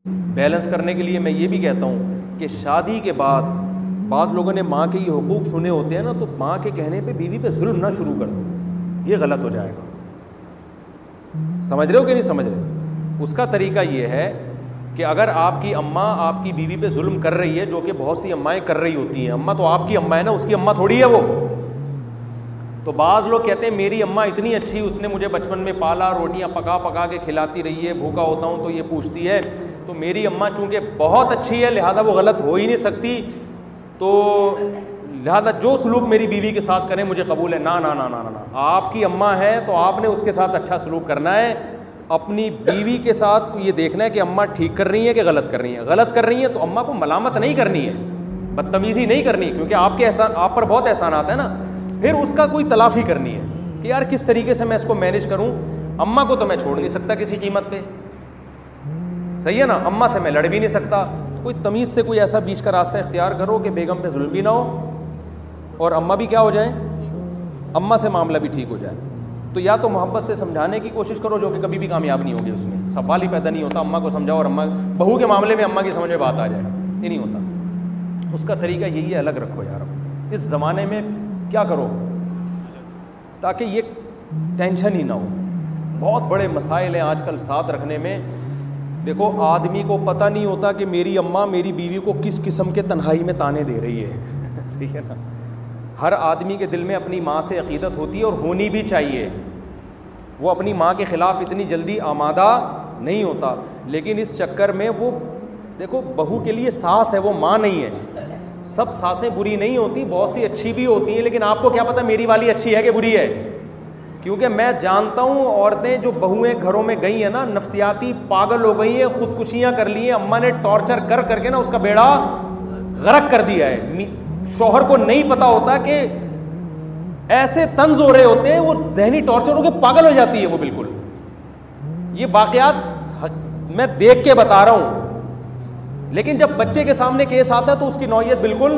Balance करने के लिए मैं ये भी कहता हूँ कि शादी के बाद बाज़ लोगों ने माँ के ये हुकूक सुने होते हैं ना, तो माँ के कहने पे बीवी पे जुल्म ना शुरू कर दो, ये गलत हो जाएगा। समझ रहे हो कि नहीं समझ रहे? उसका तरीका ये है कि अगर आपकी अम्मा आपकी बीवी पे जुल्म कर रही है, जो कि बहुत सी अम्माएँ कर रही होती हैं, अम्मा तो आपकी अम्मा है ना, उसकी अम्मा थोड़ी है वो। तो बाज़ लोग कहते हैं मेरी अम्मा इतनी अच्छी, उसने मुझे बचपन में पाला, रोटियां पका पका के खिलाती रही है, भूखा होता हूँ तो ये पूछती है, तो मेरी अम्मा चूँकि बहुत अच्छी है लिहाजा वो गलत हो ही नहीं सकती, तो लिहाजा जो सलूक मेरी बीवी के साथ करें मुझे कबूल है। ना ना ना ना ना, आपकी अम्मा है तो आपने उसके साथ अच्छा सलूक करना है। अपनी बीवी के साथ ये देखना है कि अम्मा ठीक कर रही है कि गलत कर रही है। गलत कर रही है तो अम्मा को मलामत नहीं करनी है, बदतमीज़ी नहीं करनी, क्योंकि आपके एहसान, आप पर बहुत एहसान आता है ना। फिर उसका कोई तलाफ़ी करनी है कि यार किस तरीके से मैं इसको मैनेज करूं। अम्मा को तो मैं छोड़ नहीं सकता किसी कीमत पे, सही है ना, अम्मा से मैं लड़ भी नहीं सकता। तो कोई तमीज़ से कोई ऐसा बीच का रास्ता इख्तियार करो कि बेगम पे जुल्म भी ना हो और अम्मा भी क्या हो जाए, अम्मा से मामला भी ठीक हो जाए। तो या तो मोहब्बत से समझाने की कोशिश करो, जो कि कभी भी कामयाब नहीं होगी, उसमें सवाल ही पैदा नहीं होता। अम्मा को समझाओ और अम्मा बहू के मामले में अम्मा की समझ में बात आ जाए, ये नहीं होता। उसका तरीका यही है, अलग रखो यार। इस ज़माने में क्या करो ताकि ये टेंशन ही ना हो। बहुत बड़े मसाइल हैं आजकल साथ रखने में। देखो, आदमी को पता नहीं होता कि मेरी अम्मा मेरी बीवी को किस किस्म के तन्हाई में ताने दे रही है सही है ना। हर आदमी के दिल में अपनी माँ से अकीदत होती है और होनी भी चाहिए। वो अपनी माँ के ख़िलाफ़ इतनी जल्दी आमादा नहीं होता, लेकिन इस चक्कर में वो देखो, बहू के लिए सास है, वो माँ नहीं है। सब सासें बुरी नहीं होती, बहुत सी अच्छी भी होती हैं, लेकिन आपको क्या पता मेरी वाली अच्छी है कि बुरी है? क्योंकि मैं जानता हूँ औरतें जो बहुएं घरों में गई हैं ना, नफ्सियाती पागल हो गई हैं, खुदकुशियाँ कर ली हैं, अम्मा ने टॉर्चर कर करके ना उसका बेड़ा गर्क कर दिया है। शौहर को नहीं पता होता कि ऐसे तंज हो रहे होते हैं, वो जहनी टॉर्चर होकर पागल हो जाती है वो। बिल्कुल ये वाकयात मैं देख के बता रहा हूँ, लेकिन जब बच्चे के सामने केस आता है तो उसकी नौयत बिल्कुल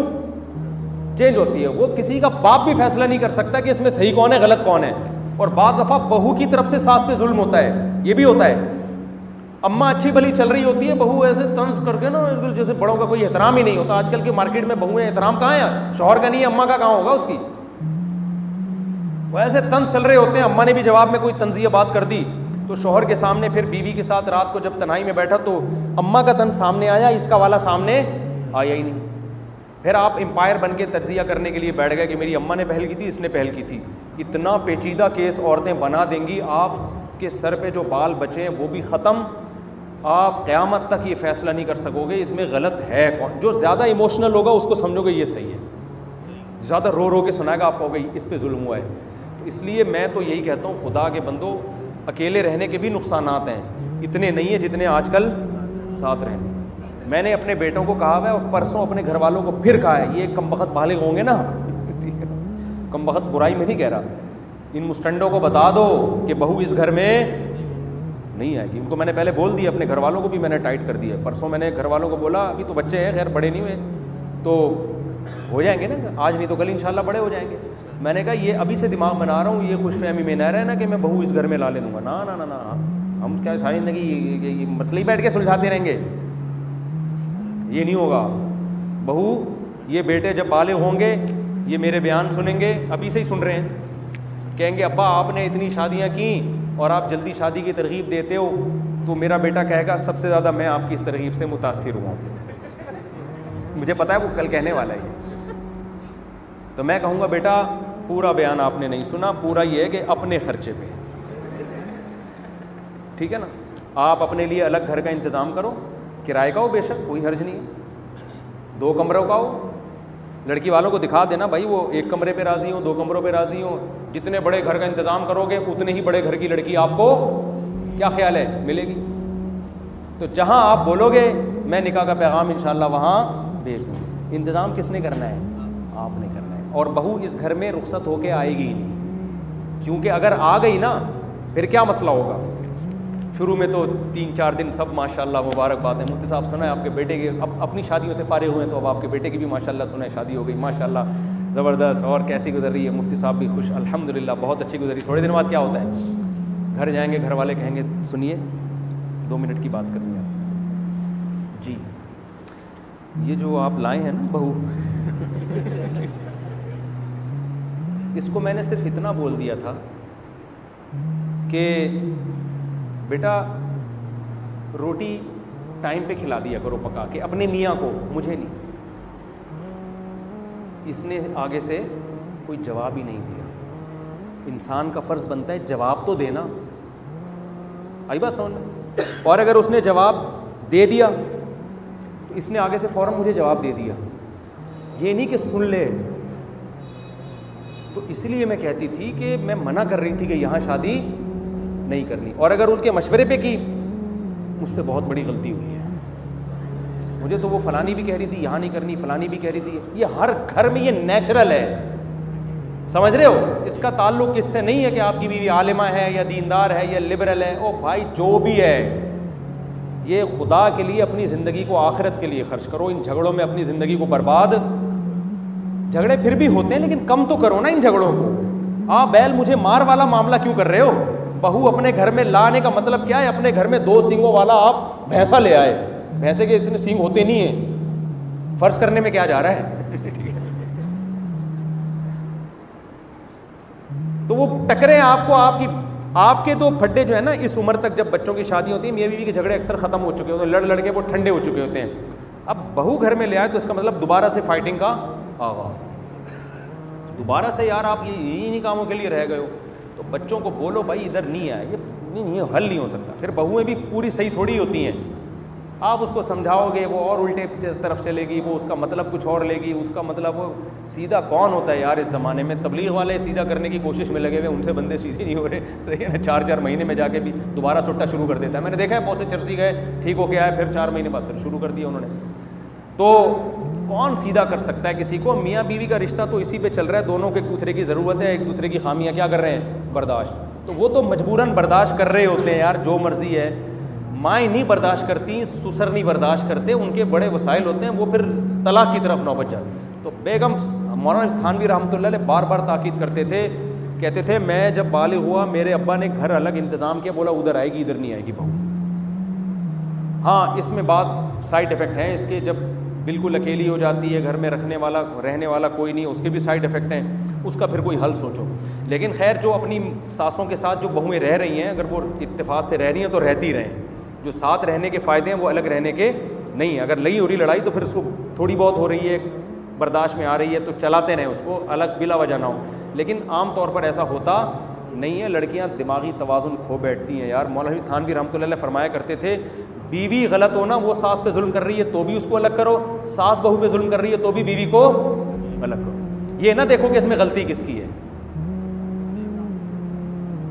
चेंज होती है। वो किसी का बाप भी फैसला नहीं कर सकता कि इसमें सही कौन है गलत कौन है। और बाज़ दफ़ा बहू की तरफ से सास पे जुल्म होता है, ये भी होता है। अम्मा अच्छी भली चल रही होती है, बहू ऐसे तंज करके ना, जैसे बड़ों का कोई एहतराम ही नहीं होता। आजकल के मार्केट में बहुएं एहतराम कहाँ है, शौहर का नहीं है, अम्मा का कहाँ होगा उसकी। वो ऐसे तंज चल रहे होते हैं, अम्मा ने भी जवाब में कोई तंजिया बात कर दी तो शौहर के सामने फिर बीवी के साथ रात को जब तन्हाई में बैठा तो अम्मा का तन सामने आया, इसका वाला सामने आया ही नहीं। फिर आप एम्पायर बन के तज्जिया करने के लिए बैठ गए कि मेरी अम्मा ने पहल की थी, इसने पहल की थी। इतना पेचीदा केस औरतें बना देंगी, आपके सर पे जो बाल बचे हैं वो भी ख़त्म। आप क़यामत तक ये फ़ैसला नहीं कर सकोगे इसमें गलत है कौन। जो ज़्यादा इमोशनल होगा उसको समझोगे ये सही है, ज़्यादा रो रो के सुनाएगा आप कहोगे इस पे जुल्म हुआ है। तो इसलिए मैं तो यही कहता हूँ, खुदा के बंदो, अकेले रहने के भी नुकसानात हैं, इतने नहीं है जितने आजकल साथ रहने। मैंने अपने बेटों को कहा है और परसों अपने घर वालों को फिर कहा है, ये कमबख्त बालिग होंगे ना कमबख्त बुराई में नहीं कह रहा, इन मुस्टंडों को बता दो कि बहू इस घर में नहीं आएगी। उनको मैंने पहले बोल दिया, अपने घर वालों को भी मैंने टाइट कर दिया। परसों मैंने घर वालों को बोला, अभी तो बच्चे हैं, खैर बड़े नहीं हुए, तो हो जाएंगे ना, आज नहीं तो कल इंशाल्लाह बड़े हो जाएंगे। मैंने कहा ये अभी से दिमाग बना रहा हूँ, ये खुशफहमी में ना रहना कि मैं बहू इस घर में ला ले दूँगा। ना ना ना ना, हम क्या सारी ज़िंदगी ये मसले ही बैठ के सुलझाते रहेंगे, ये नहीं होगा। बहू, ये बेटे जब बाले होंगे ये मेरे बयान सुनेंगे, अभी से ही सुन रहे हैं, कहेंगे अब्बा आपने इतनी शादियाँ की और आप जल्दी शादी की तरगीब देते हो, तो मेरा बेटा कहेगा सबसे ज़्यादा मैं आपकी इस तरगीब से मुतासिर हुआ हूँ। मुझे पता है वो कल कहने वाला है। तो मैं कहूँगा बेटा पूरा बयान आपने नहीं सुना, पूरा ये है कि अपने खर्चे पे, ठीक है ना, आप अपने लिए अलग घर का इंतज़ाम करो, किराए का हो बेशक, कोई हर्ज नहीं है, 2 कमरों का हो। लड़की वालों को दिखा देना भाई वो 1 कमरे पे राज़ी हो, 2 कमरों पे राज़ी हो। जितने बड़े घर का इंतज़ाम करोगे उतने ही बड़े घर की लड़की आपको, क्या ख्याल है, मिलेगी। तो जहाँ आप बोलोगे मैं निकाह का पैगाम इंशाल्लाह वहाँ भेज दूँगी। इंतज़ाम किसने करना है, आपने करना है। और बहू इस घर में रुखसत होके आएगी ही नहीं, क्योंकि अगर आ गई ना फिर क्या मसला होगा। शुरू में तो 3-4 दिन सब माशाल्लाह मुबारकबाद है, मुफ्ती साहब सुना है आपके बेटे के, अब अपनी शादियों से फारिग हुए हैं तो अब आपके बेटे की भी माशाल्लाह सुना है शादी हो गई, माशाल्लाह ज़बरदस्त, और कैसी गुजर रही है। मुफ्ती साहब भी खुश, अल्हम्दुलिल्लाह बहुत अच्छी गुजरी। थोड़े दिन बाद क्या होता है, घर जाएंगे, घर वाले कहेंगे सुनिए 2 मिनट की बात करनी है आपसे। जी, ये जो आप लाए हैं ना बहू, इसको मैंने सिर्फ इतना बोल दिया था कि बेटा रोटी टाइम पे खिला दिया करो पका के अपने मियाँ को, मुझे नहीं। इसने आगे से कोई जवाब ही नहीं दिया। इंसान का फ़र्ज़ बनता है जवाब तो देना, आई बात समझ में। और अगर उसने जवाब दे दिया तो इसने आगे से फ़ौरन मुझे जवाब दे दिया, ये नहीं कि सुन ले। तो इसलिए मैं कहती थी कि मैं मना कर रही थी कि यहाँ शादी नहीं करनी, और अगर उनके मशवरे पे की, मुझसे बहुत बड़ी गलती हुई है। मुझे तो वो फ़लानी भी कह रही थी यहाँ नहीं करनी, फ़लानी भी कह रही थी, ये हर घर में ये नेचुरल है, समझ रहे हो। इसका ताल्लुक़ इससे नहीं है कि आपकी बीवी आलिमा है या दीनदार है या लिबरल है। ओ भाई जो भी है, ये खुदा के लिए अपनी ज़िंदगी को आखिरत के लिए खर्च करो। इन झगड़ों में अपनी ज़िंदगी को बर्बाद, झगड़े फिर भी होते हैं लेकिन कम तो करो ना इन झगड़ों को। आप बैल मुझे मार वाला मामला क्यों कर रहे हो? बहू अपने घर में लाने का मतलब क्या है? अपने घर में 2 सींगों वाला आप भैंसा ले आए, भैंसे के इतने सींग होते नहीं है, फर्ज करने में क्या जा रहा है? तो वो टकरे आपको, आपके तो फड्डे जो है ना, इस उम्र तक जब बच्चों की शादी होती है, मियाँ बीवी के झगड़े अक्सर ख़त्म हो चुके होते हैं, लड़ के वो ठंडे हो चुके होते हैं। अब बहू घर में ले आए तो इसका मतलब दोबारा से फाइटिंग का आगाज़, दोबारा से यार आप ये इन्हीं कामों के लिए रह गए हो। तो बच्चों को बोलो भाई इधर नहीं आए, ये नहीं, हल नहीं हो सकता। फिर बहुएं भी पूरी सही थोड़ी होती हैं, आप उसको समझाओगे वो और उल्टे तरफ चलेगी, वो उसका मतलब कुछ और लेगी, उसका मतलब सीधा कौन होता है यार इस ज़माने में? तबलीग वाले सीधा करने की कोशिश में लगे हुए, उनसे बंदे सीधे नहीं हो रहे। तो ये 4-4 महीने में जाके भी दोबारा सुट्टा शुरू कर देता है। मैंने देखा है बहुत से चर्सी गए, ठीक हो के आए, फिर 4 महीने बाद फिर शुरू कर दिया उन्होंने। तो कौन सीधा कर सकता है किसी को? मियाँ बीवी का रिश्ता तो इसी पे चल रहा है, दोनों को एक दूसरे की ज़रूरत है, एक दूसरे की खामियाँ क्या कर रहे हैं? बर्दाश्त। तो वो तो मजबूरन बर्दाश्त कर रहे होते हैं यार, जो मर्ज़ी है। माएँ नहीं बर्दाश्त करती, ससुर नहीं बर्दाश्त करते, उनके बड़े वसाइल होते हैं, वो फिर तलाक की तरफ नौबत जाती। तो बेगम मौलाना थानवी रहमतुल्लाह अलैह बार बार ताकीद करते थे, कहते थे मैं जब बालिग हुआ मेरे अब्बा ने घर अलग इंतज़ाम किया, बोला उधर आएगी इधर नहीं आएगी बहू। हाँ, इसमें बाज़ साइड इफ़ेक्ट हैं इसके, जब बिल्कुल अकेली हो जाती है, घर में रहने वाला कोई नहीं, उसके भी साइड इफ़ेक्ट हैं, उसका फिर कोई हल सोचो। लेकिन खैर, जो अपनी सासों के साथ जो बहुएँ रह रही हैं, अगर वो इत्तेफाक से रह रही हैं तो रहती रहें। जो साथ रहने के फ़ायदे हैं वो अलग रहने के नहीं। अगर नहीं हो रही लड़ाई तो फिर उसको थोड़ी बहुत हो रही है, बर्दाश्त में आ रही है, तो चलाते रहें उसको, अलग बिला वजह ना हो। लेकिन आम तौर पर ऐसा होता नहीं है, लड़कियां दिमागी तवाज़ुन खो बैठती हैं यार। मौलाना थानवी रहमतुल्लाह अलैह फरमाया करते थे, बीवी गलत हो ना, वो सास पे जुल्म कर रही है तो भी उसको अलग करो, सास बहू पे जुल्म कर रही है तो भी बीवी को अलग करो। ये ना देखो कि इसमें गलती किसकी है।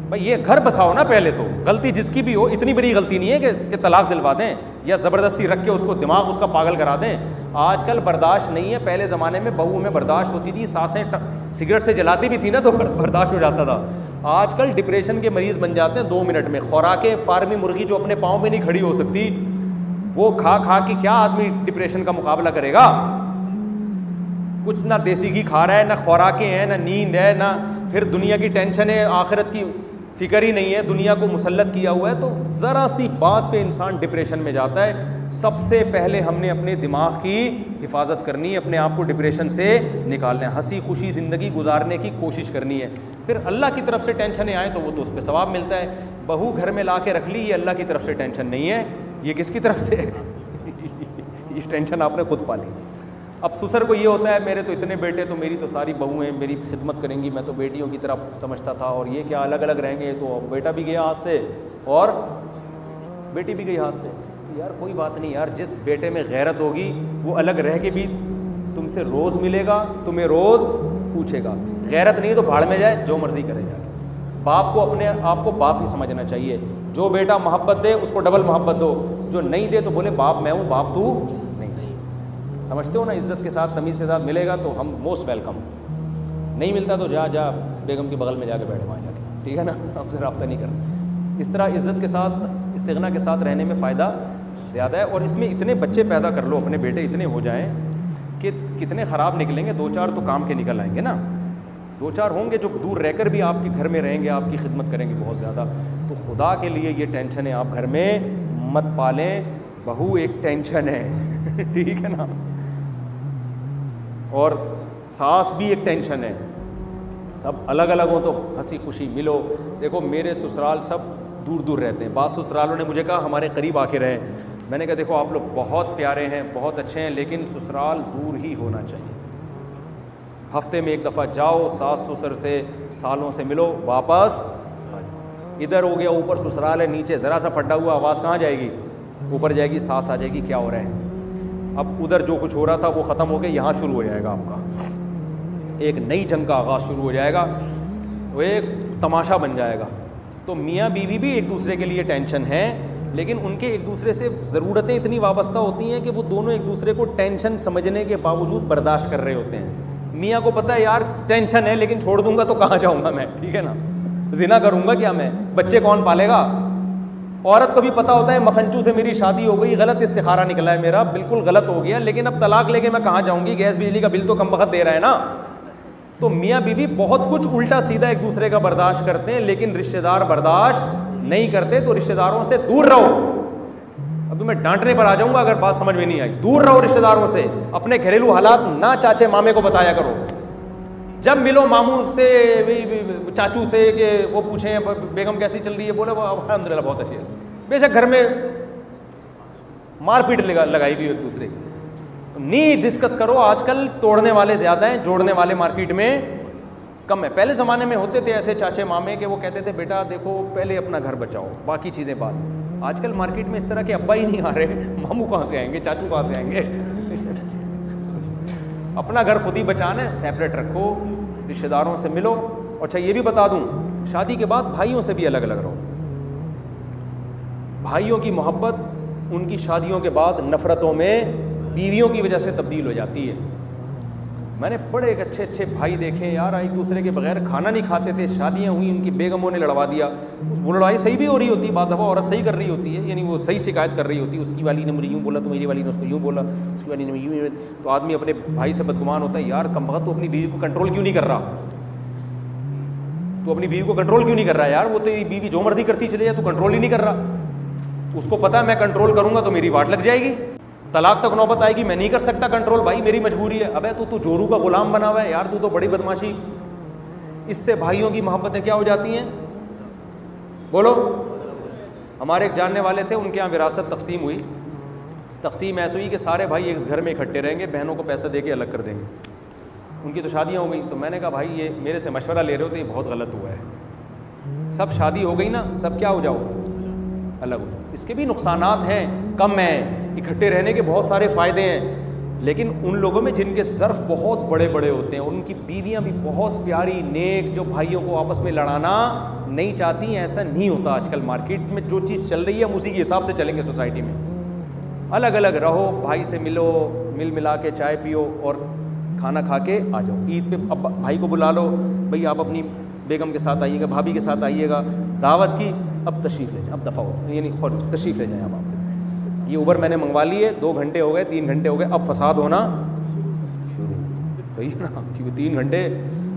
भाई ये घर बसाओ ना पहले तो, गलती जिसकी भी हो, इतनी बड़ी गलती नहीं है कि तलाक दिलवा दें या ज़बरदस्ती रख के उसको दिमाग उसका पागल करा दें। आजकल बर्दाश्त नहीं है, पहले ज़माने में बहू में बर्दाश्त होती थी, सासें सिगरेट से जलाती भी थी ना तो बर्दाश्त हो जाता था। आजकल डिप्रेशन के मरीज़ बन जाते हैं 2 मिनट में। खुराकें फार्मी मुर्गी जो अपने पाँव पे नहीं खड़ी हो सकती, वो खा खा के क्या आदमी डिप्रेशन का मुकाबला करेगा? कुछ ना देसी घी खा रहा है, ना खुराकें हैं, ना नींद है, ना फिर दुनिया की टेंशन है, आखिरत की फ़िक्र ही नहीं है, दुनिया को मुसल्लत किया हुआ है। तो ज़रा सी बात पे इंसान डिप्रेशन में जाता है। सबसे पहले हमने अपने दिमाग की हिफाजत करनी है, अपने आप को डिप्रेशन से निकालना है, हंसी खुशी ज़िंदगी गुजारने की कोशिश करनी है। फिर अल्लाह की तरफ से टेंशन आए तो वो तो उस पर सवाब मिलता है। बहू घर में ला के रख ली, ये अल्लाह की तरफ से टेंशन नहीं है, ये किसकी तरफ से है? ये टेंशन आपने खुद पाली। अब ससुर को ये होता है मेरे तो इतने बेटे, तो मेरी तो सारी बहुएं मेरी खिदमत करेंगी, मैं तो बेटियों की तरफ समझता था, और ये क्या अलग अलग रहेंगे, तो बेटा भी गया हाथ से और बेटी भी गई हाथ से। यार कोई बात नहीं यार, जिस बेटे में गैरत होगी वो अलग रह के भी तुमसे रोज़ मिलेगा, तुम्हें रोज़ पूछेगा। गैरत नहीं तो भाड़ में जाए, जो मर्ज़ी करे जाके। बाप को अपने आप को बाप ही समझना चाहिए। जो बेटा मोहब्बत दे उसको डबल मोहब्बत दो, जो नहीं दे तो बोले बाप मैं हूँ, बाप तू नहीं। समझते हो ना, इज़्ज़त के साथ तमीज़ के साथ मिलेगा तो हम मोस्ट वेलकम, नहीं मिलता तो जा बेगम के बगल में जाके बैठे वहाँ जाके, ठीक है ना, हमसे रब्ता नहीं करना। इस तरह इज़्ज़त के साथ इस्तिग़ना के साथ रहने में फ़ायदा ज़्यादा है। और इसमें इतने बच्चे पैदा कर लो, अपने बेटे इतने हो जाएं कि कितने ख़राब निकलेंगे, 2-4 तो काम के निकल आएंगे ना, 2-4 होंगे जो दूर रहकर भी आपके घर में रहेंगे, आपकी खिदमत करेंगे बहुत ज़्यादा। तो खुदा के लिए ये टेंशन है आप घर में मत पालें। बहू एक टेंशन है ठीक है ना, और सास भी एक टेंशन है। सब अलग अलग हो तो हंसी खुशी मिलो। देखो मेरे ससुराल सब दूर दूर रहते हैं, बाद ससुरालों ने मुझे कहा हमारे करीब आके रहे। मैंने कहा देखो आप लोग बहुत प्यारे हैं, बहुत अच्छे हैं, लेकिन ससुराल दूर ही होना चाहिए। हफ्ते में एक दफ़ा जाओ, सास ससुर से सालों से मिलो, वापस इधर हो गया ऊपर ससुराल है, नीचे ज़रा सा फटा हुआ आवाज़ कहाँ जाएगी, ऊपर जाएगी, सास आ जाएगी क्या हो रहा है। अब उधर जो कुछ हो रहा था वो ख़त्म हो गया, यहाँ शुरू हो जाएगा आपका एक नई जंग का आगाज़ शुरू हो जाएगा, वो एक तमाशा बन जाएगा। तो मियाँ बीवी भी एक दूसरे के लिए टेंशन है, लेकिन उनके एक दूसरे से ज़रूरतें इतनी वाबस्ता होती हैं कि वो दोनों एक दूसरे को टेंशन समझने के बावजूद बर्दाश्त कर रहे होते हैं। मियाँ को पता है यार टेंशन है, लेकिन छोड़ दूंगा तो कहाँ जाऊँगा मैं, ठीक है ना, ज़िना करूँगा क्या मैं, बच्चे कौन पालेगा। औरत को भी पता होता है मखनचू से मेरी शादी हो गई, गलत इस्तिखारा निकला है मेरा, बिल्कुल गलत हो गया, लेकिन अब तलाक लेके मैं कहाँ जाऊँगी, गैस बिजली का बिल तो कम वक्त दे रहा है ना। तो मियाँ बीवी बहुत कुछ उल्टा सीधा एक दूसरे का बर्दाश्त करते हैं, लेकिन रिश्तेदार बर्दाश्त नहीं करते। तो रिश्तेदारों से दूर रहो। अब मैं डांटने पर आ जाऊंगा अगर बात समझ में नहीं आई। दूर रहो रिश्तेदारों से, अपने घरेलू हालात ना चाचे मामे को बताया करो। जब मिलो मामू से चाचू से कि वो पूछें बेगम कैसी चल रही है, बोले अल्हम्दुलिल्लाह बहुत अच्छी है, बेशक घर में मारपीट लगाई हुई एक दूसरे की, नहीं डिस्कस करो। आजकल तोड़ने वाले ज़्यादा हैं, जोड़ने वाले मार्केट में कम है। पहले ज़माने में होते थे ऐसे चाचे मामे के, वो कहते थे बेटा देखो पहले अपना घर बचाओ, बाकी चीज़ें बाद। आजकल मार्केट में इस तरह के अब्बा ही नहीं आ रहे, मामू कहाँ से आएंगे, चाचू कहाँ से आएंगे अपना घर खुद ही बचाना है, सेपरेट रखो, रिश्तेदारों से मिलो। अच्छा ये भी बता दूँ, शादी के बाद भाइयों से भी अलग अलग रहो। भाइयों की मोहब्बत उनकी शादियों के बाद नफ़रतों में बीवियों की वजह से तब्दील हो जाती है। मैंने बड़े एक अच्छे अच्छे भाई देखे यार, एक दूसरे के बगैर खाना नहीं खाते थे, शादियां हुई, उनकी बेगमों ने लड़वा दिया। वो लड़ाई सही भी हो रही होती है, बाज़ दफ़ा औरत सही कर रही होती है, यानी वो सही शिकायत कर रही होती है, उसकी वाली ने मुझे यूँ बोला तो मेरी वाली ने उसको यूँ बोला, उसकी वाली ने यूँ। तो आदमी अपने भाई से बदगुमान होता है, यार कमबख्त तू अपनी बीवी को कंट्रोल क्यों नहीं कर रहा, तू अपनी बीवी को कंट्रोल क्यों नहीं कर रहा यार, वो तो बीवी जो मर्जी करती चले जाए, तू कंट्रोल ही नहीं कर रहा। उसको पता है मैं कंट्रोल करूँगा तो मेरी वाट लग जाएगी, तलाक तक नौबत आएगी, मैं नहीं कर सकता कंट्रोल, भाई मेरी मजबूरी है। अबे तू जोरू का गुलाम बना हुआ है यार, तू तो बड़ी बदमाशी। इससे भाइयों की मोहब्बतें क्या हो जाती हैं, बोलो। हमारे एक जानने वाले थे, उनके यहाँ विरासत तकसीम हुई। तकसीम ऐसी हुई कि सारे भाई एक घर में इकट्ठे रहेंगे, बहनों को पैसा दे के अलग कर देंगे। उनकी तो शादियाँ हो गई। तो मैंने कहा भाई ये मेरे से मशवरा ले रहे हो तो ये बहुत गलत हुआ है। सब शादी हो गई ना, सब क्या हो जाओ, अलग हो जाओ। इसके भी नुकसानात हैं, कम हैं, इकट्ठे रहने के बहुत सारे फ़ायदे हैं, लेकिन उन लोगों में जिनके ज़र्फ़ बहुत बड़े बड़े होते हैं, उनकी बीवियां भी बहुत प्यारी नेक, जो भाइयों को आपस में लड़ाना नहीं चाहती, ऐसा नहीं होता। आजकल मार्केट में जो चीज़ चल रही है हम उसी के हिसाब से चलेंगे। सोसाइटी में अलग अलग रहो, भाई से मिलो, मिल मिला के चाय पियो और खाना खा के आ जाओ। ईद पे अब भाई को बुला लो, भाई आप अपनी बेगम के साथ आइएगा, भाभी के साथ आइएगा, दावत की, अब तशरीफ़ ले जाए, अब दफ़ा हो, यानी तशरीफ़ ले जाएँ अब आप। ये उबर मैंने मंगवा ली है, 2 घंटे हो गए, 3 घंटे हो गए, अब फसाद होना शुरू, सही है ना। क्योंकि 3 घंटे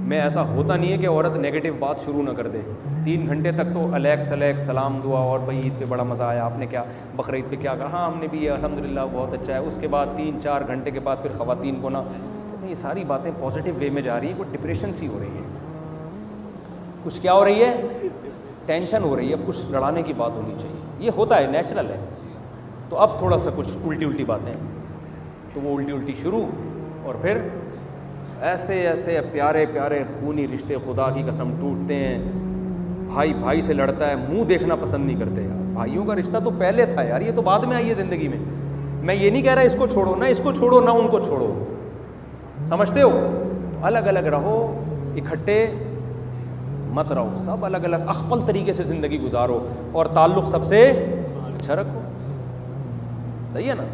में ऐसा होता नहीं है कि औरत नेगेटिव बात शुरू ना कर दे। 3 घंटे तक तो अलैक सलैक सलाम दुआ, और भाई ईद पे बड़ा मज़ा आया, आपने क्या बकरीद पे क्या कहा, हाँ हमने भी अल्हम्दुलिल्लाह बहुत अच्छा है। उसके बाद 3-4 घंटे के बाद फिर ख़वातीन को ना, ये सारी बातें पॉजिटिव वे में जा रही है, कोई डिप्रेशन सी हो रही है, कुछ क्या हो रही है, टेंशन हो रही है, अब कुछ लड़ाने की बात होनी चाहिए। ये होता है, नेचुरल है। तो अब थोड़ा सा कुछ उल्टी उल्टी बातें, तो वो उल्टी उल्टी शुरू, और फिर ऐसे ऐसे प्यारे प्यारे खूनी रिश्ते खुदा की कसम टूटते हैं। भाई भाई से लड़ता है, मुंह देखना पसंद नहीं करते यार। भाइयों का रिश्ता तो पहले था यार, ये तो बाद में आई है ज़िंदगी में। मैं ये नहीं कह रहा इसको छोड़ो, ना इसको छोड़ो ना उनको छोड़ो, समझते हो। अलग अलग रहो, इकट्ठे मत रहो, सब अलग अलग अख्पल तरीके से ज़िंदगी गुजारो, और ताल्लुक़ सबसे अच्छा रखो, सही है ना।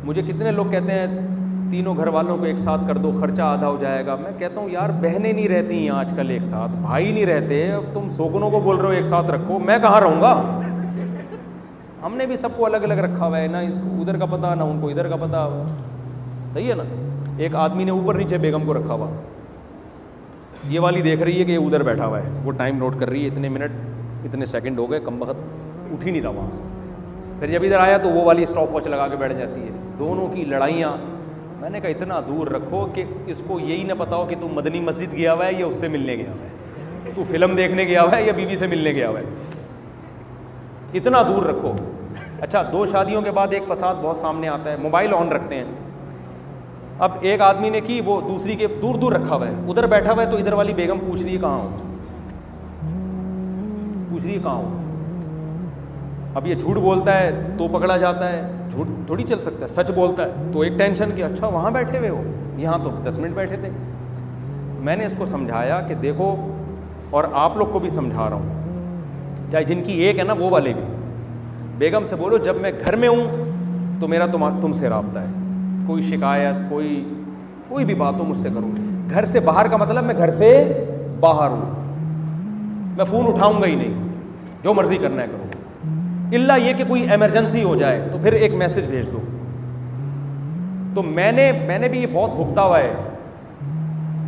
मुझे कितने लोग कहते हैं तीनों घर वालों को एक साथ कर दो, खर्चा आधा हो जाएगा। मैं कहता हूँ यार बहनें नहीं रहती हैं आजकल एक साथ, भाई नहीं रहते, अब तुम सोगनों को बोल रहे हो एक साथ रखो, मैं कहाँ रहूँगा। हमने भी सबको अलग अलग रखा हुआ है ना, इसको उधर का पता ना उनको इधर का पता, सही है ना। एक आदमी ने ऊपर नीचे बेगम को रखा हुआ, ये वाली देख रही है कि ये उधर बैठा हुआ है, वो टाइम नोट कर रही है, इतने मिनट इतने सेकंड हो गए, कम वक्त उठ ही नहीं रहा वहाँ से। फिर जब इधर आया तो वो वाली स्टॉप वॉच लगा के बैठ जाती है। दोनों की लड़ाइयाँ। मैंने कहा इतना दूर रखो कि इसको यही ना पता हो कि तू मदनी मस्जिद गया हुआ है या उससे मिलने गया हुआ है, तू फिल्म देखने गया हुआ है या बीवी से मिलने गया हुआ है, इतना दूर रखो। अच्छा, 2 शादियों के बाद एक फसाद बहुत सामने आता है, मोबाइल ऑन रखते हैं। अब एक आदमी ने की, वो दूसरी के दूर दूर रखा हुआ है, उधर बैठा हुआ है, तो इधर वाली बेगम पूछ रही है कहाँ हो, पूछ रही है कहाँ हो। अब ये झूठ बोलता है तो पकड़ा जाता है, झूठ थोड़ी चल सकता है, सच बोलता है तो एक टेंशन की, अच्छा वहाँ बैठे हुए हो, यहाँ तो 10 मिनट बैठे थे। मैंने इसको समझाया कि देखो, और आप लोग को भी समझा रहा हूँ, चाहे जिनकी एक है ना वो वाले भी, बेगम से बोलो जब मैं घर में हूँ तो मेरा तुमसे रब्ता है, कोई शिकायत कोई भी बात हो मुझसे करो। घर से बाहर का मतलब मैं घर से बाहर हूँ, मैं फ़ोन उठाऊँगा ही नहीं, जो मर्ज़ी करना है करो, इल्ला ये कि कोई इमरजेंसी हो जाए तो फिर एक मैसेज भेज दो। तो मैंने भी ये बहुत भुगता हुआ है।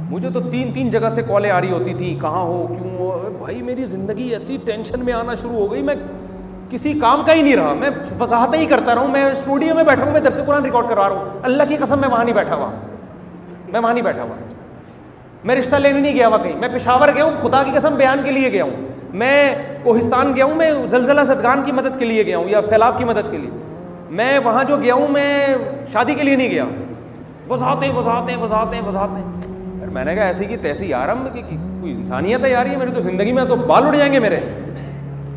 मुझे तो 3 जगह से कॉलें आ रही होती थी, कहाँ हो, क्यों हो। भाई मेरी ज़िंदगी ऐसी टेंशन में आना शुरू हो गई, मैं किसी काम का ही नहीं रहा, मैं वजाहतें ही करता रहूँ। मैं स्टूडियो में बैठा हूँ, मैं दरस कुरान रिकॉर्ड करवा रहा हूँ, अल्लाह की कसम मैं वहाँ नहीं बैठा हुआ, मैं वहाँ नहीं बैठा हुआ। मैं रिश्ता लेने नहीं गया हुआ कहीं, मैं पेशावर गया हूँ, खुदा की कसम बयान के लिए गया हूँ, मैं कोहिस्तान गया हूँ, मैं ज़लज़ला सदगान की मदद के लिए गया हूँ या सैलाब की मदद के लिए। मैं वहाँ जो गया हूँ मैं शादी के लिए नहीं गया। वजाहतें। मैंने कहा ऐसी की तैसी यार, हम कोई इंसानियत है यार, ये मेरी तो ज़िंदगी में तो बाल उड़ जाएंगे मेरे।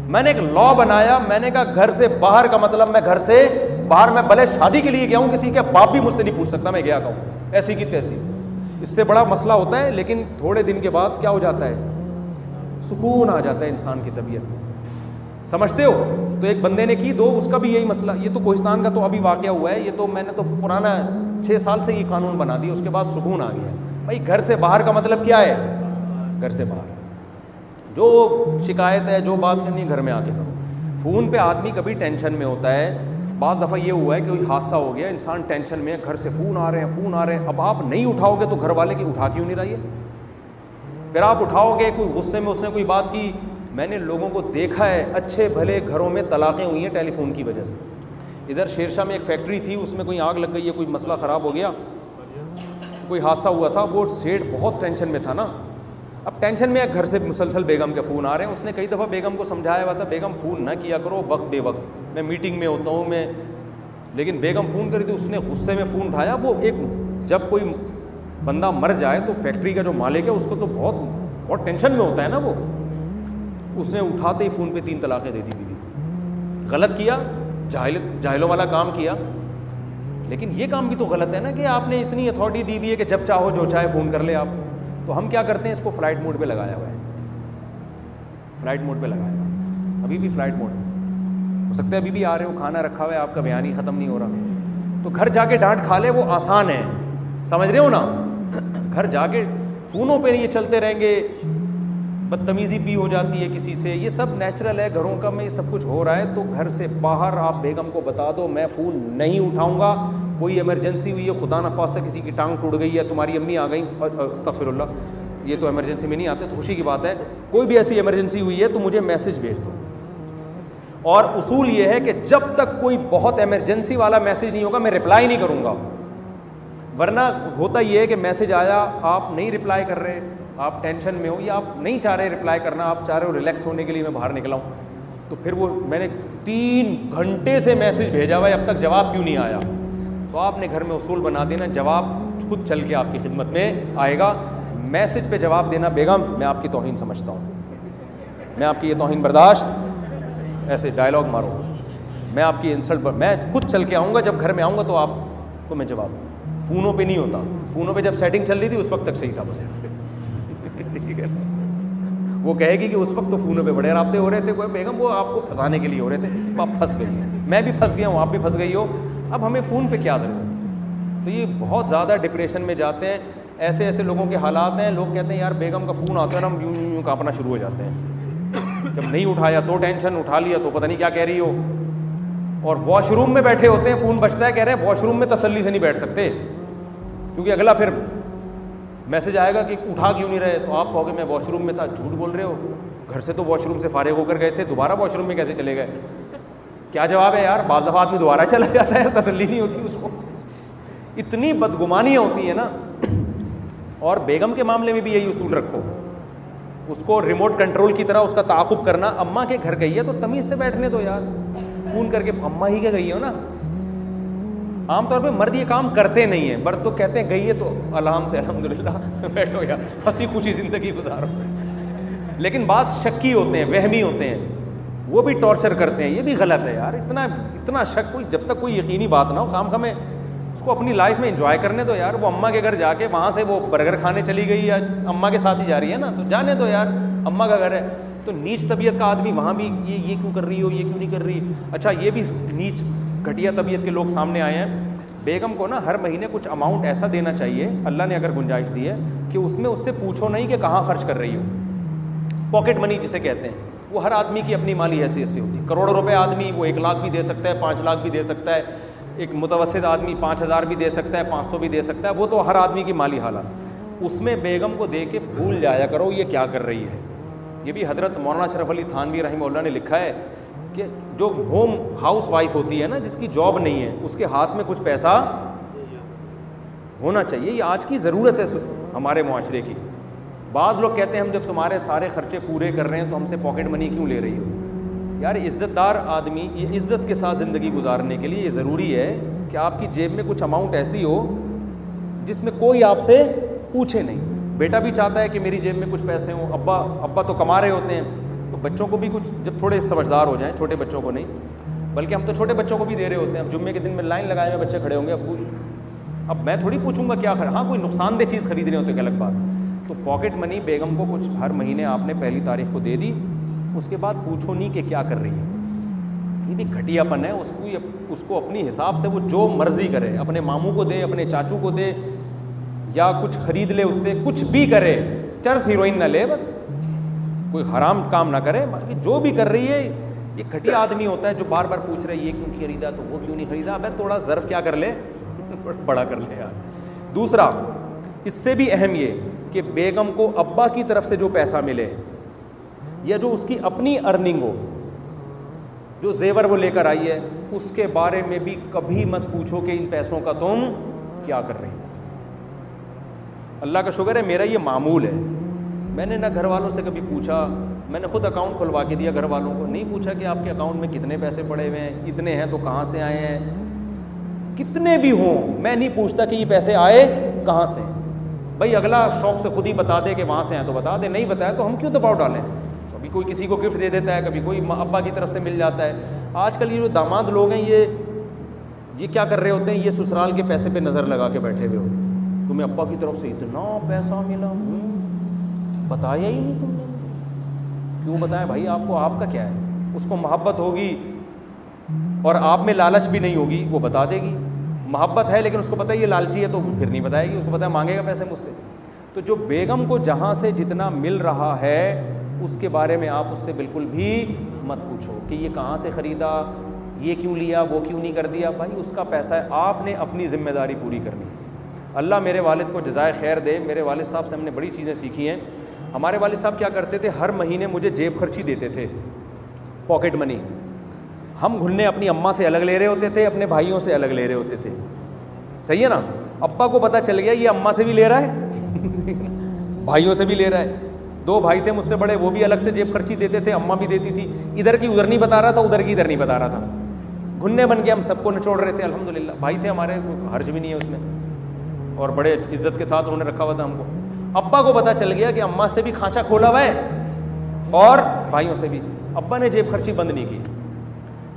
मैंने एक लॉ बनाया, मैंने कहा घर से बाहर का मतलब मैं घर से बाहर, मैं भले शादी के लिए गया हूँ, किसी के बाप भी मुझसे नहीं पूछ सकता मैं गया कहूँ, ऐसी की तैसी। इससे बड़ा मसला होता है, लेकिन थोड़े दिन के बाद क्या हो जाता है, सुकून आ जाता है इंसान की तबीयत में, समझते हो। तो एक बंदे ने की 2, उसका भी यही मसला, ये तो कोहिस्तान का तो अभी वाक़या हुआ है, ये तो मैंने तो पुराना 6 साल से ये कानून बना दिया, उसके बाद सुकून आ गया। भाई घर से बाहर का मतलब क्या है, घर से बाहर जो शिकायत है, जो बात करनी है घर में आके करो। फ़ोन पे आदमी कभी टेंशन में होता है। बाज़ दफ़ा ये हुआ है कि कोई हादसा हो गया, इंसान टेंशन में है, घर से फ़ोन आ रहे हैं, अब आप नहीं उठाओगे तो घर वाले की उठा क्यों नहीं रही है, फिर आप उठाओगे, कोई गुस्से में उसने कोई बात की। मैंने लोगों को देखा है, अच्छे भले घरों में तलाक़ें हुई हैं टेलीफोन की वजह से। इधर शेरशाह में एक फैक्ट्री थी, उसमें कोई आग लग गई है, कोई मसला ख़राब हो गया, कोई हादसा हुआ था, वो सेठ बहुत टेंशन में था ना। अब टेंशन में घर से मुसलसल बेगम के फ़ोन आ रहे हैं। उसने कई दफ़ा बेगम को समझाया हुआ था, बेगम फ़ोन ना किया करो वक्त बेवक्त, मैं मीटिंग में होता हूँ मैं, लेकिन बेगम फ़ोन करी थी, उसने गुस्से में फ़ोन उठाया। वो एक जब कोई बंदा मर जाए तो फैक्ट्री का जो मालिक है उसको तो बहुत टेंशन में होता है ना वो। उसने उठाते ही फ़ोन पे 3 तलाक़ें दे दी बीवी। गलत किया, जाहिलों वाला काम किया, लेकिन ये काम भी तो गलत है ना कि आपने इतनी अथॉरिटी दी हुई है कि जब चाहो जो चाहे फ़ोन कर ले आप। तो हम क्या करते हैं, इसको फ़्लाइट मोड पे लगाया हुआ है, फ़्लाइट मोड पे लगाया हुआ, अभी भी फ़्लाइट मोड हो सकता है, अभी भी आ रहे हो, खाना रखा हुआ है, आपका बयान ही ख़त्म नहीं हो रहा, तो घर जाके डांट खा ले, वो आसान है, समझ रहे हो ना। घर जाके फ़ोनों पे ये चलते रहेंगे, बदतमीज़ी भी हो जाती है किसी से, ये सब नेचुरल है घरों का में, ये सब कुछ हो रहा है। तो घर से बाहर आप बेगम को बता दो मैं फ़ोन नहीं उठाऊँगा, कोई इमरजेंसी हुई है, खुदा न ख्वास्ता किसी की टांग टूट गई है, तुम्हारी अम्मी आ गई, अस्तग़फ़िरुल्लाह, ये तो इमरजेंसी में नहीं आते, तो खुशी की बात है, कोई भी ऐसी इमरजेंसी हुई है तो मुझे मैसेज भेज दो। और उसूल ये है कि जब तक कोई बहुत इमरजेंसी वाला मैसेज नहीं होगा मैं रिप्लाई नहीं करूँगा, वरना होता ये है कि मैसेज आया, आप नहीं रिप्लाई कर रहे, आप टेंशन में हो या आप नहीं चाह रहे रिप्लाई करना, आप चाह रहे हो रिलैक्स होने के लिए मैं बाहर निकला हूँ, तो फिर वो मैंने 3 घंटे से मैसेज भेजा हुआ है, अब तक जवाब क्यों नहीं आया। तो आपने घर में उसूल बना देना, जवाब खुद चल के आपकी खिदमत में आएगा। मैसेज पे जवाब देना बेगम मैं आपकी तौहीन समझता हूँ, मैं आपकी ये तौहीन बर्दाश्त, ऐसे डायलॉग मारो, मैं आपकी इंसल्ट पर मैं खुद चल के आऊँगा, जब घर में आऊँगा तो आपको मैं जवाब, फ़ोनों पे नहीं होता। फ़ोनों पे जब सेटिंग चल रही थी उस वक्त तक सही था बस ठीक है। वो कहेगी कि उस वक्त तो फ़ोनों पे बड़े राब्ते हो रहे थे, कोई बेगम वो आपको फंसाने के लिए हो रहे थे, आप फंस गई हैं, मैं भी फंस गया हूँ, आप भी फंस गई हो, अब हमें फ़ोन पे क्या दर्द। तो ये बहुत ज़्यादा डिप्रेशन में जाते हैं, ऐसे ऐसे लोगों के हालात हैं। लोग कहते हैं यार बेगम का फ़ोन आता है ना, हम यूँ यूँ काँपना शुरू हो जाते हैं, जब नहीं उठाया तो टेंशन, उठा लिया तो पता नहीं क्या कह रही हो। और वॉशरूम में बैठे होते हैं, फ़ोन बजता है, कह रहे हैं वॉशरूम में तसल्ली से नहीं बैठ सकते, क्योंकि अगला फिर मैसेज आएगा कि उठा क्यों नहीं रहे, तो आप कहोगे मैं वॉशरूम में था, झूठ बोल रहे हो, घर से तो वॉशरूम से फारिग होकर गए थे, दोबारा वॉशरूम में कैसे चले गए, क्या जवाब है यार? बाज़ दफ़ा आदमी दोबारा चला जाता है, तसल्ली नहीं होती उसको। इतनी बदगुमानियाँ होती हैं ना। और बेगम के मामले में भी यही उसूल रखो, उसको रिमोट कंट्रोल की तरह उसका ताक़ुब करना। अम्मा के घर गई है तो तमीज़ से बैठने दो यार, फ़ोन करके अम्मा ही के गई हो ना। आमतौर पे मर्द ये काम करते नहीं हैं, मर्द तो कहते हैं गई है तो अल्हम्द से अल्हम्दुलिल्लाह बैठो यार, हंसी खुशी ज़िंदगी गुजारो। लेकिन बाज़ शक्की होते हैं, वहमी होते हैं, वो भी टॉर्चर करते हैं। ये भी गलत है यार, इतना शक। कोई जब तक कोई यकीनी बात ना हो, खाम में उसको अपनी लाइफ में एंजॉय करने दो यार। वो अम्मा के घर जाके वहाँ से वो बर्गर खाने चली गई या अम्मा के साथ ही जा रही है ना, तो जाने दो यार, अम्मा का घर है। तो नीच तबीयत का आदमी वहाँ भी ये क्यों कर रही हो, ये क्यों नहीं कर रही। अच्छा, ये भी नीच घटिया तबीयत के लोग सामने आए हैं। बेगम को ना हर महीने कुछ अमाउंट ऐसा देना चाहिए, अल्लाह ने अगर गुंजाइश दी है, कि उसमें उससे पूछो नहीं कि कहाँ खर्च कर रही हो। पॉकेट मनी जिसे कहते हैं, वो हर आदमी की अपनी माली हैसियत से होती है। करोड़ों रुपए आदमी वो 1 लाख भी दे सकता है, 5 लाख भी दे सकता है। एक मुतवस्सित आदमी 5000 भी दे सकता है, 500 भी दे सकता है। वो तो हर आदमी की माली हालत। उसमें बेगम को दे के भूल जाया करो ये क्या कर रही है। ये भी हज़रत मौलाना अशरफ अली थानवी रहमतुल्लाह ने लिखा है कि जो होम हाउस वाइफ होती है ना, जिसकी जॉब नहीं है, उसके हाथ में कुछ पैसा होना चाहिए। ये आज की ज़रूरत है हमारे मुआशरे की। बाज़ लोग कहते हैं हम जब तुम्हारे सारे ख़र्चे पूरे कर रहे हैं तो हमसे पॉकेट मनी क्यों ले रही हो। यार इज़्ज़तदार आदमी, ये इज़्ज़त के साथ ज़िंदगी गुजारने के लिए ये ज़रूरी है कि आपकी जेब में कुछ अमाउंट ऐसी हो जिसमें कोई आपसे पूछे नहीं। बेटा भी चाहता है कि मेरी जेब में कुछ पैसे हों। अब्बा तो कमा रहे होते हैं, तो बच्चों को भी कुछ जब थोड़े समझदार हो जाएं, छोटे बच्चों को नहीं बल्कि हम तो छोटे बच्चों को भी दे रहे होते हैं। अब जुम्मे के दिन में लाइन लगाए हुए बच्चे खड़े होंगे, अब मैं थोड़ी पूछूंगा क्या हाँ कोई नुकसानदेह चीज़ खरीदनी हो तो एक अलग बात। तो पॉकेट मनी बेगम को कुछ हर महीने आपने पहली तारीख को दे दी, उसके बाद पूछो नहीं कि क्या कर रही है। ये भी घटियापन है। उसको अपनी हिसाब से वो जो मर्जी करे, अपने मामू को दे, अपने चाचू को दे, या कुछ खरीद ले उससे, कुछ भी करे, चर्स हीरोइन ना ले, बस कोई हराम काम ना करे। जो भी कर रही है, ये घटिया आदमी होता है जो बार बार पूछ रहा है ये क्यों खरीदा तो वो क्यों नहीं खरीदा। अबे थोड़ा ज़र्फ क्या कर ले, थोड़ा बड़ा कर ले यार। दूसरा, इससे भी अहम ये कि बेगम को अब्बा की तरफ से जो पैसा मिले या जो उसकी अपनी अर्निंग हो, जो जेवर वो लेकर आई है, उसके बारे में भी कभी मत पूछो कि इन पैसों का तुम क्या कर रही हो। अल्लाह का शुक्र है मेरा ये मामूल है, मैंने ना घर वालों से कभी पूछा। मैंने खुद अकाउंट खुलवा के दिया, घर वालों को नहीं पूछा कि आपके अकाउंट में कितने पैसे पड़े हुए हैं, इतने हैं तो कहाँ से आए हैं। कितने भी हों, मैं नहीं पूछता कि ये पैसे आए कहाँ से। भाई अगला शौक़ से खुद ही बता दे कि वहाँ से हैं तो बता दे, नहीं बताया तो हम क्यों दबाव डालें। कभी कोई किसी को गिफ्ट दे देता है, कभी कोई अब्बा की तरफ से मिल जाता है। आजकल ये जो दामाद लोग हैं ये क्या कर रहे होते हैं, ये ससुराल के पैसे पे नज़र लगा के बैठे हुए हो। तुम्हें अब्बा की तरफ से इतना पैसा मिला, बताया ही नहीं तुमने। क्यों बताया भाई, आपको आपका क्या है। उसको मोहब्बत होगी और आप में लालच भी नहीं होगी, वो बता देगी। मोहब्बत है लेकिन उसको पता है ये लालची है तो फिर नहीं बताएगी, उसको पता है मांगेगा पैसे मुझसे। तो जो बेगम को जहाँ से जितना मिल रहा है उसके बारे में आप उससे बिल्कुल भी मत पूछो कि ये कहाँ से ख़रीदा, ये क्यों लिया, वो क्यों नहीं कर दिया। भाई उसका पैसा है, आपने अपनी ज़िम्मेदारी पूरी करनी है। अल्लाह मेरे वालिद को जज़ाए खैर दे। मेरे वालिद साहब से हमने बड़ी चीज़ें सीखी हैं। हमारे वालिद साहब क्या करते थे, हर महीने मुझे जेब खर्ची देते थे, पॉकेट मनी। हम घुन्ने अपनी अम्मा से अलग ले रहे होते थे, अपने भाइयों से अलग ले रहे होते थे। सही है ना। अब्बा को पता चल गया ये अम्मा से भी ले रहा है भाइयों से भी ले रहा है। 2 भाई थे मुझसे बड़े, वो भी अलग से जेब खर्ची देते थे, अम्मा भी देती थी। इधर की उधर नहीं बता रहा था, उधर की इधर नहीं बता रहा था। घुन्ने बन के हम सबको निचोड़ रहे थे। अल्हम्दुलिल्लाह भाई थे हमारे, हर्ज भी नहीं है उसमें, और बड़े इज्जत के साथ उन्होंने रखा हुआ था हमको। अब्बा को पता चल गया कि अम्मा से भी खांचा खोला हुआ है और भाइयों से भी। अब्बा ने जेब खर्ची बंद नहीं की,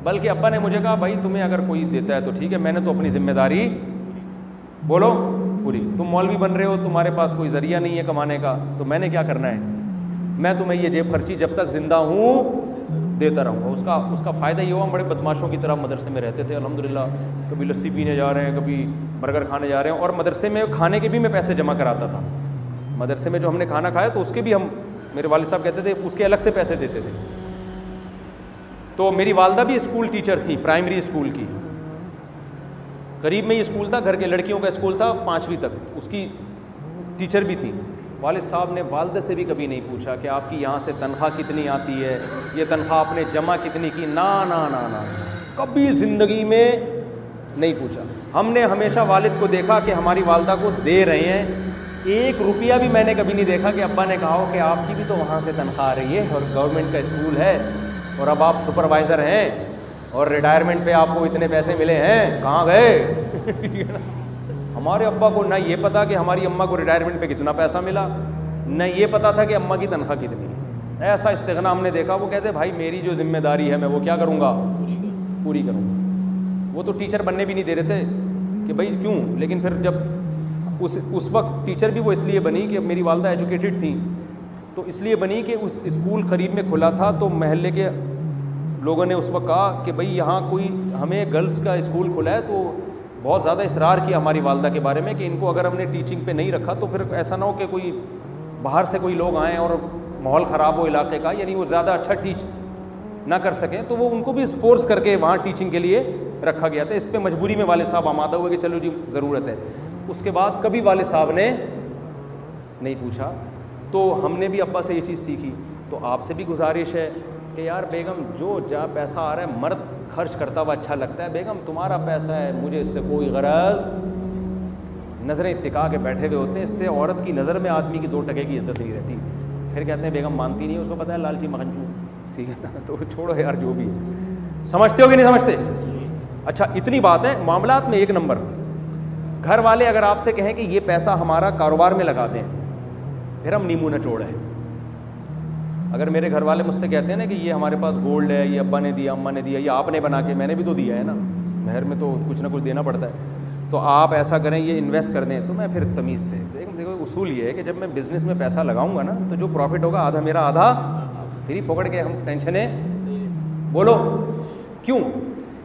बल्कि अब्बा ने मुझे कहा भाई तुम्हें अगर कोई देता है तो ठीक है, मैंने तो अपनी जिम्मेदारी बोलो पूरी। तुम मौलवी बन रहे हो, तुम्हारे पास कोई ज़रिया नहीं है कमाने का, तो मैंने क्या करना है, मैं तुम्हें ये जेब खर्ची जब तक ज़िंदा हूँ देता रहूँगा। उसका फ़ायदा ये हुआ, हम बड़े बदमाशों की तरह मदरसे में रहते थे अल्हम्दुलिल्लाह। कभी लस्सी पीने जा रहे हैं, कभी बर्गर खाने जा रहे हैं, और मदरसे में खाने के भी मैं पैसे जमा कराता था। मदरसे में जो हमने खाना खाया तो उसके भी हम, मेरे वालिद साहब कहते थे उसके अलग से पैसे देते थे। तो मेरी वालदा भी स्कूल टीचर थी, प्राइमरी स्कूल की। करीब में ही स्कूल था, घर के लड़कियों का स्कूल था 5वीं तक, उसकी टीचर भी थी। वालिद साहब ने वालदे से भी कभी नहीं पूछा कि आपकी यहाँ से तनख्वाह कितनी आती है, ये तनख्वाह आपने जमा कितनी की, ना ना ना ना, कभी ज़िंदगी में नहीं पूछा। हमने हमेशा वालिद को देखा कि हमारी वालदा को दे रहे हैं, 1 रुपया भी मैंने कभी नहीं देखा कि अब्बा ने कहा हो कि आपकी भी तो वहाँ से तनख्वाह आ रही है और गवर्नमेंट का स्कूल है और अब आप सुपरवाइज़र हैं और रिटायरमेंट पे आपको इतने पैसे मिले हैं, कहाँ गए? हमारे अब्बा को ना ये पता कि हमारी अम्मा को रिटायरमेंट पे कितना पैसा मिला, न ये पता था कि अम्मा की तनख्वाह कितनी है। ऐसा इस्तिग़ना हमने देखा। वो कहते भाई मेरी जो जिम्मेदारी है मैं वो क्या करूँगा, पूरी करूँगा। वो तो टीचर बनने भी नहीं दे रहे थे कि भाई क्यों, लेकिन फिर जब उस वक्त टीचर भी वो इसलिए बनी कि मेरी वालदा एजुकेटेड थी, तो इसलिए बनी कि उस स्कूल करीब में खुला था तो महल्ले के लोगों ने उस वक्त कहा कि भाई यहाँ कोई हमें गर्ल्स का स्कूल खुला है, तो बहुत ज़्यादा इसरार किया हमारी वालदा के बारे में कि इनको अगर हमने टीचिंग पे नहीं रखा तो फिर ऐसा ना हो कि कोई बाहर से कोई लोग आएँ और माहौल ख़राब हो इलाके का, यानी वो ज़्यादा अच्छा टीच ना कर सकें, तो वो उनको भी फोर्स करके वहाँ टीचिंग के लिए रखा गया था। इस पर मजबूरी में वाले साहब आमादा हुए कि चलो जी ज़रूरत है। उसके बाद कभी वाले साहब ने नहीं पूछा। तो हमने भी अब्बा से ये चीज़ सीखी। तो आपसे भी गुजारिश है कि यार बेगम जो जहाँ पैसा आ रहा है मर्द खर्च करता हुआ अच्छा लगता है, बेगम तुम्हारा पैसा है, मुझे इससे कोई गरज। नज़रें टिका के बैठे हुए होते हैं, इससे औरत की नज़र में आदमी की 2 टके की इज्जत नहीं रहती। फिर कहते हैं बेगम मानती नहीं, उसको पता है लालची मखनचू, ठीक है ना। तो छोड़ो यार, जो भी है। समझते हो कि नहीं समझते? अच्छा, इतनी बात है। मामलात में 1 नंबर। घर वाले अगर आपसे कहें कि ये पैसा हमारा कारोबार में लगा दें, फिर हम नींबू नचोड़ है। अगर मेरे घर वाले मुझसे कहते हैं ना कि ये हमारे पास गोल्ड है, ये अब्बा ने दिया, अम्मा ने दिया, ये आपने बना के, मैंने भी तो दिया है ना, महर में तो कुछ ना कुछ देना पड़ता है, तो आप ऐसा करें, ये इन्वेस्ट कर दें, तो मैं फिर तमीज़ से देखो उसूल ये है कि जब मैं बिज़नेस में पैसा लगाऊंगा ना, तो जो प्रॉफिट होगा आधा मेरा आधा फिर ही पकड़ के हम टेंशनें। बोलो क्यों?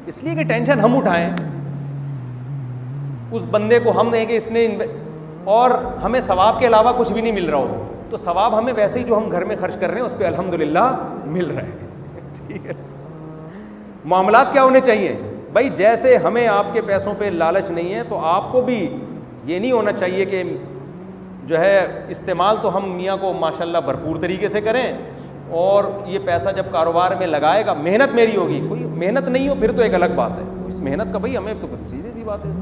इसलिए कि टेंशन हम उठाएं, उस बंदे को हम दें कि इसने और हमें सवाब के अलावा कुछ भी नहीं मिल रहा हो, तो सवाब हमें वैसे ही जो हम घर में खर्च कर रहे हैं उस पर अल्हम्दुलिल्लाह मिल रहा है। ठीक है। मामलात क्या होने चाहिए भाई? जैसे हमें आपके पैसों पे लालच नहीं है, तो आपको भी ये नहीं होना चाहिए कि जो है इस्तेमाल तो हम मियाँ को माशाल्लाह भरपूर तरीके से करें, और ये पैसा जब कारोबार में लगाएगा, मेहनत मेरी होगी, कोई मेहनत नहीं हो फिर तो एक अलग बात है। तो इस मेहनत का भाई हमें तो सीधी सी बात है,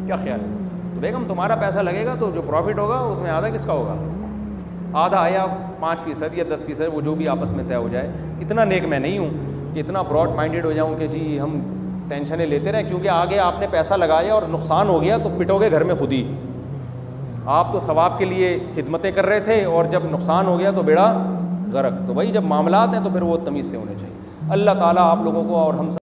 क्या ख्याल है? तो बेगम तुम्हारा पैसा लगेगा तो जो प्रॉफिट होगा उसमें आधा किसका होगा? आधा या 5% या 10%, वो जो भी आपस में तय हो जाए। इतना नेक मैं नहीं हूँ कि इतना ब्रॉड माइंडेड हो जाऊँ कि जी हम टेंशनें लेते रहें, क्योंकि आगे आपने पैसा लगाया और नुकसान हो गया तो पिटोगे घर में खुद ही। आप तो सवाब के लिए खिदमतें कर रहे थे और जब नुकसान हो गया तो बेड़ा गर्क। तो भाई जब मामलात हैं तो फिर वो तमीज़ से होने चाहिए। अल्लाह ताला आप लोगों को और हम